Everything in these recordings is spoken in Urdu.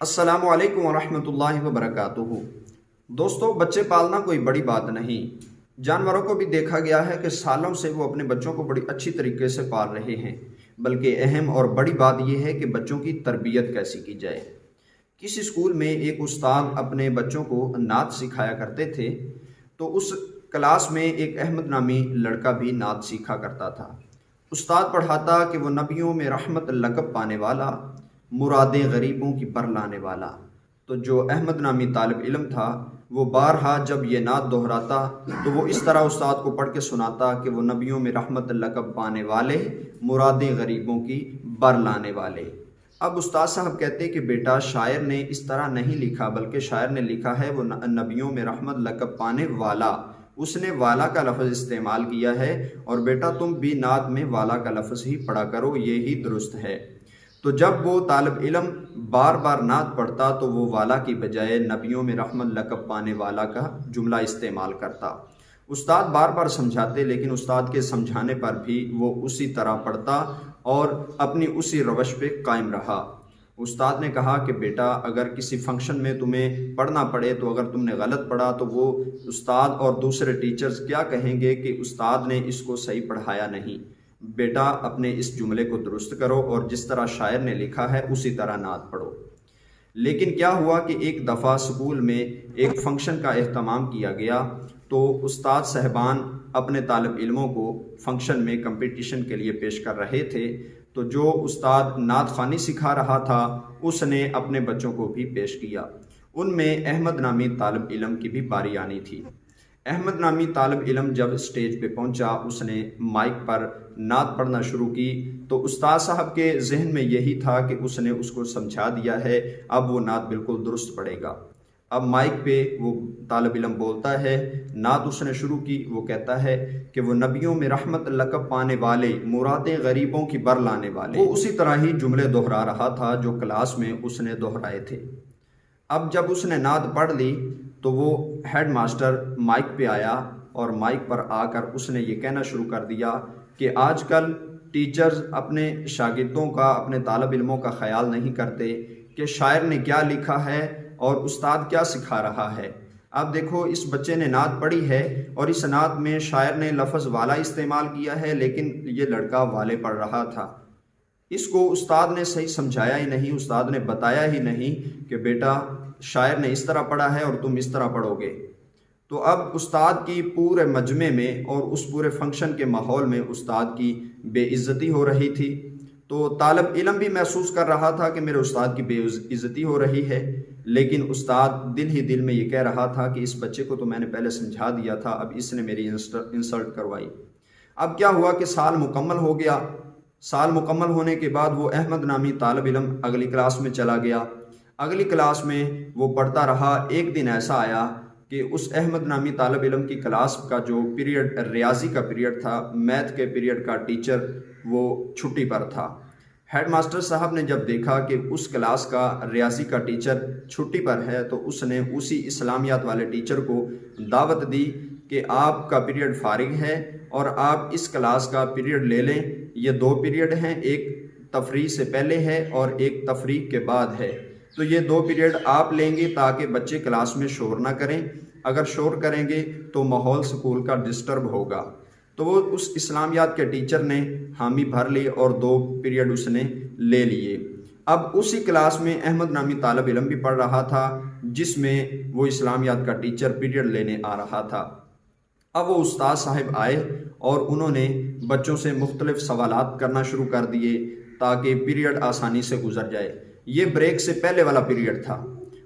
السلام علیکم ورحمۃ اللہ وبرکاتہ۔ دوستو، بچے پالنا کوئی بڑی بات نہیں۔ جانوروں کو بھی دیکھا گیا ہے کہ سالوں سے وہ اپنے بچوں کو بڑی اچھی طریقے سے پال رہے ہیں، بلکہ اہم اور بڑی بات یہ ہے کہ بچوں کی تربیت کیسی کی جائے۔ کسی اسکول میں ایک استاد اپنے بچوں کو نعت سکھایا کرتے تھے، تو اس کلاس میں ایک احمد نامی لڑکا بھی نعت سیکھا کرتا تھا۔ استاد پڑھاتا کہ وہ نبیوں میں رحمت لقب پانے والا، مرادیں غریبوں کی بر لانے والا۔ تو جو احمد نامی طالب علم تھا، وہ بارہا جب یہ نعت دہراتا تو وہ اس طرح استاد کو پڑھ کے سناتا کہ وہ نبیوں میں رحمت لقب پانے والے، مرادیں غریبوں کی بر لانے والے۔ اب استاد صاحب کہتے کہ بیٹا، شاعر نے اس طرح نہیں لکھا، بلکہ شاعر نے لکھا ہے وہ نبیوں میں رحمت لقب پانے والا، اس نے والا کا لفظ استعمال کیا ہے، اور بیٹا تم بھی نعت میں والا کا لفظ ہی پڑھا کرو، یہی درست ہے۔ تو جب وہ طالب علم بار بار نعت پڑھتا تو وہ والا کی بجائے نبیوں میں رحمت لقب پانے والا کا جملہ استعمال کرتا۔ استاد بار بار سمجھاتے، لیکن استاد کے سمجھانے پر بھی وہ اسی طرح پڑھتا اور اپنی اسی روش پہ قائم رہا۔ استاد نے کہا کہ بیٹا، اگر کسی فنکشن میں تمہیں پڑھنا پڑے تو اگر تم نے غلط پڑھا تو وہ استاد اور دوسرے ٹیچرز کیا کہیں گے کہ استاد نے اس کو صحیح پڑھایا نہیں۔ بیٹا، اپنے اس جملے کو درست کرو اور جس طرح شاعر نے لکھا ہے اسی طرح نعت پڑھو۔ لیکن کیا ہوا کہ ایک دفعہ اسکول میں ایک فنکشن کا اہتمام کیا گیا، تو استاد صاحبان اپنے طالب علموں کو فنکشن میں کمپٹیشن کے لیے پیش کر رہے تھے۔ تو جو استاد نعت خوانی سکھا رہا تھا، اس نے اپنے بچوں کو بھی پیش کیا۔ ان میں احمد نامی طالب علم کی بھی باری آنی تھی۔ احمد نامی طالب علم جب اسٹیج پہ پہنچا، اس نے مائک پر نعت پڑھنا شروع کی، تو استاد صاحب کے ذہن میں یہی تھا کہ اس نے اس کو سمجھا دیا ہے، اب وہ نعت بالکل درست پڑھے گا۔ اب مائک پہ وہ طالب علم بولتا ہے، نعت اس نے شروع کی، وہ کہتا ہے کہ وہ نبیوں میں رحمت لقب پانے والے، مرادیں غریبوں کی بر لانے والے۔ وہ اسی طرح ہی جملے دہرا رہا تھا جو کلاس میں اس نے دہرائے تھے۔ اب جب اس نے نعت پڑھ لی تو وہ ہیڈ ماسٹر مائک پہ آیا، اور مائک پر آ کر اس نے یہ کہنا شروع کر دیا کہ آج کل ٹیچرز اپنے شاگردوں کا، اپنے طالب علموں کا خیال نہیں کرتے کہ شاعر نے کیا لکھا ہے اور استاد کیا سکھا رہا ہے۔ اب دیکھو، اس بچے نے نعت پڑھی ہے اور اس نعت میں شاعر نے لفظ والا استعمال کیا ہے، لیکن یہ لڑکا والے پڑھ رہا تھا۔ اس کو استاد نے صحیح سمجھایا ہی نہیں، استاد نے بتایا ہی نہیں کہ بیٹا، شاعر نے اس طرح پڑھا ہے اور تم اس طرح پڑھو گے۔ تو اب استاد کی پورے مجمع میں اور اس پورے فنکشن کے ماحول میں استاد کی بے عزتی ہو رہی تھی۔ تو طالب علم بھی محسوس کر رہا تھا کہ میرے استاد کی بے عزتی ہو رہی ہے، لیکن استاد دل ہی دل میں یہ کہہ رہا تھا کہ اس بچے کو تو میں نے پہلے سمجھا دیا تھا، اب اس نے میری انسلٹ کروائی۔ اب کیا ہوا کہ سال مکمل ہو گیا۔ سال مکمل ہونے کے بعد وہ احمد نامی طالب علم اگلی کلاس میں چلا گیا۔ اگلی کلاس میں وہ پڑھتا رہا۔ ایک دن ایسا آیا کہ اس احمد نامی طالب علم کی کلاس کا جو پیریڈ ریاضی کا پیریڈ تھا، میتھ کے پیریڈ کا ٹیچر وہ چھٹی پر تھا۔ ہیڈ ماسٹر صاحب نے جب دیکھا کہ اس کلاس کا ریاضی کا ٹیچر چھٹی پر ہے، تو اس نے اسی اسلامیات والے ٹیچر کو دعوت دی کہ آپ کا پیریڈ فارغ ہے اور آپ اس کلاس کا پیریڈ لے لیں۔ یہ دو پیریڈ ہیں، ایک تفریح سے پہلے ہے اور ایک تفریح کے بعد ہے، تو یہ دو پیریڈ آپ لیں گے تاکہ بچے کلاس میں شور نہ کریں، اگر شور کریں گے تو ماحول سکول کا ڈسٹرب ہوگا۔ تو وہ اس اسلامیات کے ٹیچر نے حامی بھر لی اور دو پیریڈ اس نے لے لیے۔ اب اسی کلاس میں احمد نامی طالب علم بھی پڑھ رہا تھا، جس میں وہ اسلامیات کا ٹیچر پیریڈ لینے آ رہا تھا۔ اب وہ استاد صاحب آئے اور انہوں نے بچوں سے مختلف سوالات کرنا شروع کر دیے تاکہ پیریڈ آسانی سے گزر جائے۔ یہ بریک سے پہلے والا پیریڈ تھا۔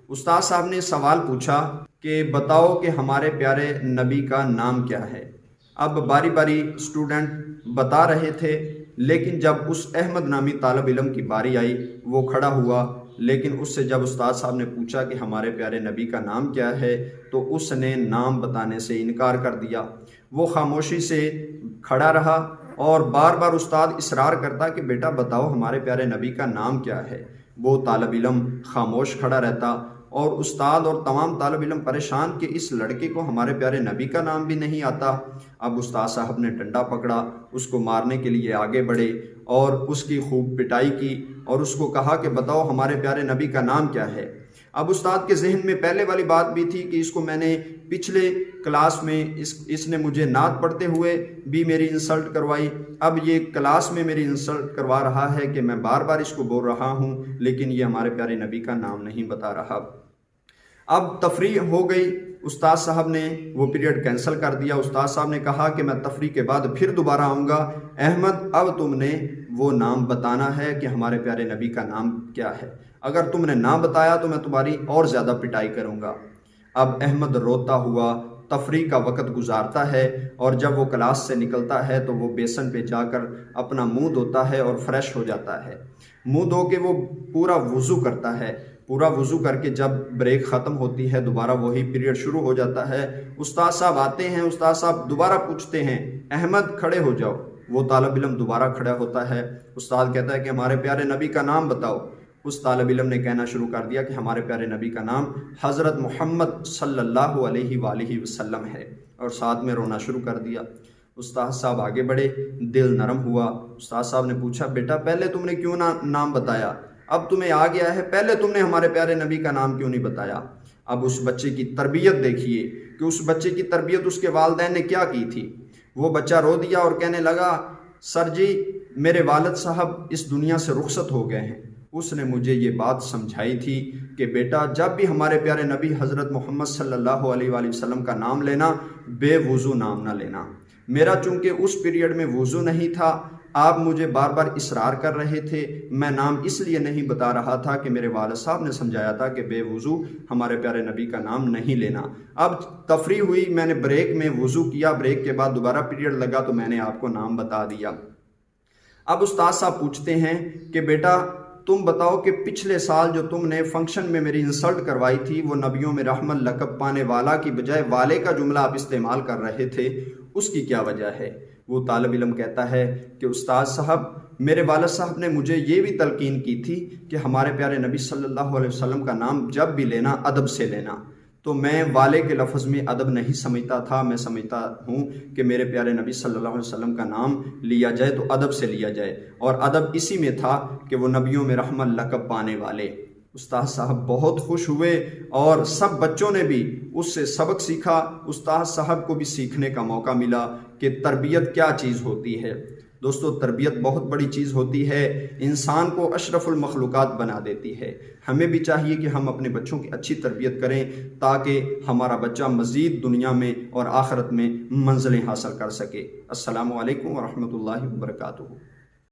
استاد صاحب نے سوال پوچھا کہ بتاؤ کہ ہمارے پیارے نبی کا نام کیا ہے۔ اب باری باری اسٹوڈنٹ بتا رہے تھے، لیکن جب اس احمد نامی طالب علم کی باری آئی، وہ کھڑا ہوا، لیکن اس سے جب استاد صاحب نے پوچھا کہ ہمارے پیارے نبی کا نام کیا ہے، تو اس نے نام بتانے سے انکار کر دیا۔ وہ خاموشی سے کھڑا رہا اور بار بار استاد اصرار کرتا کہ بیٹا بتاؤ ہمارے پیارے نبی کا نام کیا ہے۔ وہ طالب علم خاموش کھڑا رہتا اور استاد اور تمام طالب علم پریشان کہ اس لڑکے کو ہمارے پیارے نبی کا نام بھی نہیں آتا۔ اب استاد صاحب نے ڈنڈا پکڑا، اس کو مارنے کے لیے آگے بڑھے اور اس کی خوب پٹائی کی اور اس کو کہا کہ بتاؤ ہمارے پیارے نبی کا نام کیا ہے۔ اب استاد کے ذہن میں پہلے والی بات بھی تھی کہ اس کو میں نے پچھلے کلاس میں اس نے مجھے نعت پڑھتے ہوئے بھی میری انسلٹ کروائی، اب یہ کلاس میں میری انسلٹ کروا رہا ہے کہ میں بار بار اس کو بول رہا ہوں لیکن یہ ہمارے پیارے نبی کا نام نہیں بتا رہا۔ اب تفریح ہو گئی، استاد صاحب نے وہ پیریڈ کینسل کر دیا۔ استاد صاحب نے کہا کہ میں تفریح کے بعد پھر دوبارہ آؤں گا، احمد اب تم نے وہ نام بتانا ہے کہ ہمارے پیارے نبی کا نام کیا ہے، اگر تم نے نہ بتایا تو میں تمہاری اور زیادہ پٹائی کروں گا۔ اب احمد روتا ہوا تفریح کا وقت گزارتا ہے اور جب وہ کلاس سے نکلتا ہے تو وہ بیسن پہ جا کر اپنا منہ دھوتا ہے اور فریش ہو جاتا ہے۔ منہ دھو کے وہ پورا وضو کرتا ہے، پورا وضو کر کے جب بریک ختم ہوتی ہے دوبارہ وہی پیریڈ شروع ہو جاتا ہے۔ استاد صاحب آتے ہیں، استاد صاحب دوبارہ پوچھتے ہیں احمد کھڑے ہو جاؤ۔ وہ طالب علم دوبارہ کھڑا ہوتا ہے، استاد کہتا ہے کہ ہمارے پیارے نبی کا نام بتاؤ۔ اس طالب علم نے کہنا شروع کر دیا کہ ہمارے پیارے نبی کا نام حضرت محمد صلی اللہ علیہ وآلہ وسلم ہے، اور ساتھ میں رونا شروع کر دیا۔ استاد صاحب آگے بڑھے، دل نرم ہوا۔ استاد صاحب نے پوچھا بیٹا پہلے تم نے کیوں نہ نام بتایا، اب تمہیں آ گیا ہے، پہلے تم نے ہمارے پیارے نبی کا نام کیوں نہیں بتایا؟ اب اس بچے کی تربیت دیکھیے کہ اس بچے کی تربیت اس کے والدین نے کیا کی تھی۔ وہ بچہ رو دیا اور کہنے لگا سر جی میرے والد صاحب اس دنیا سے رخصت ہو گئے ہیں، اس نے مجھے یہ بات سمجھائی تھی کہ بیٹا جب بھی ہمارے پیارے نبی حضرت محمد صلی اللہ علیہ وآلہ وسلم کا نام لینا بے وضو نام نہ لینا۔ میرا چونکہ اس پیریڈ میں وضو نہیں تھا، آپ مجھے بار بار اصرار کر رہے تھے، میں نام اس لیے نہیں بتا رہا تھا کہ میرے والد صاحب نے سمجھایا تھا کہ بے وضو ہمارے پیارے نبی کا نام نہیں لینا۔ اب تفریح ہوئی، میں نے بریک میں وضو کیا، بریک کے بعد دوبارہ پیریڈ لگا تو میں نے آپ کو نام بتا دیا۔ اب استاد صاحب پوچھتے ہیں کہ بیٹا تم بتاؤ کہ پچھلے سال جو تم نے فنکشن میں میری انسلٹ کروائی تھی، وہ نبیوں میں رحمت لقب پانے والا کی بجائے والے کا جملہ آپ استعمال کر رہے تھے، اس کی کیا وجہ ہے؟ وہ طالب علم کہتا ہے کہ استاد صاحب میرے والد صاحب نے مجھے یہ بھی تلقین کی تھی کہ ہمارے پیارے نبی صلی اللہ علیہ وسلم کا نام جب بھی لینا ادب سے لینا، تو میں والے کے لفظ میں ادب نہیں سمجھتا تھا، میں سمجھتا ہوں کہ میرے پیارے نبی صلی اللہ علیہ وسلم کا نام لیا جائے تو ادب سے لیا جائے، اور ادب اسی میں تھا کہ وہ نبیوں میں رحمت لقب پانے والے۔ استاد صاحب بہت خوش ہوئے اور سب بچوں نے بھی اس سے سبق سیکھا، استاد صاحب کو بھی سیکھنے کا موقع ملا کہ تربیت کیا چیز ہوتی ہے۔ دوستو تربیت بہت بڑی چیز ہوتی ہے، انسان کو اشرف المخلوقات بنا دیتی ہے۔ ہمیں بھی چاہیے کہ ہم اپنے بچوں کی اچھی تربیت کریں تاکہ ہمارا بچہ مزید دنیا میں اور آخرت میں منزلیں حاصل کر سکے۔ السلام علیکم ورحمۃ اللہ وبرکاتہ۔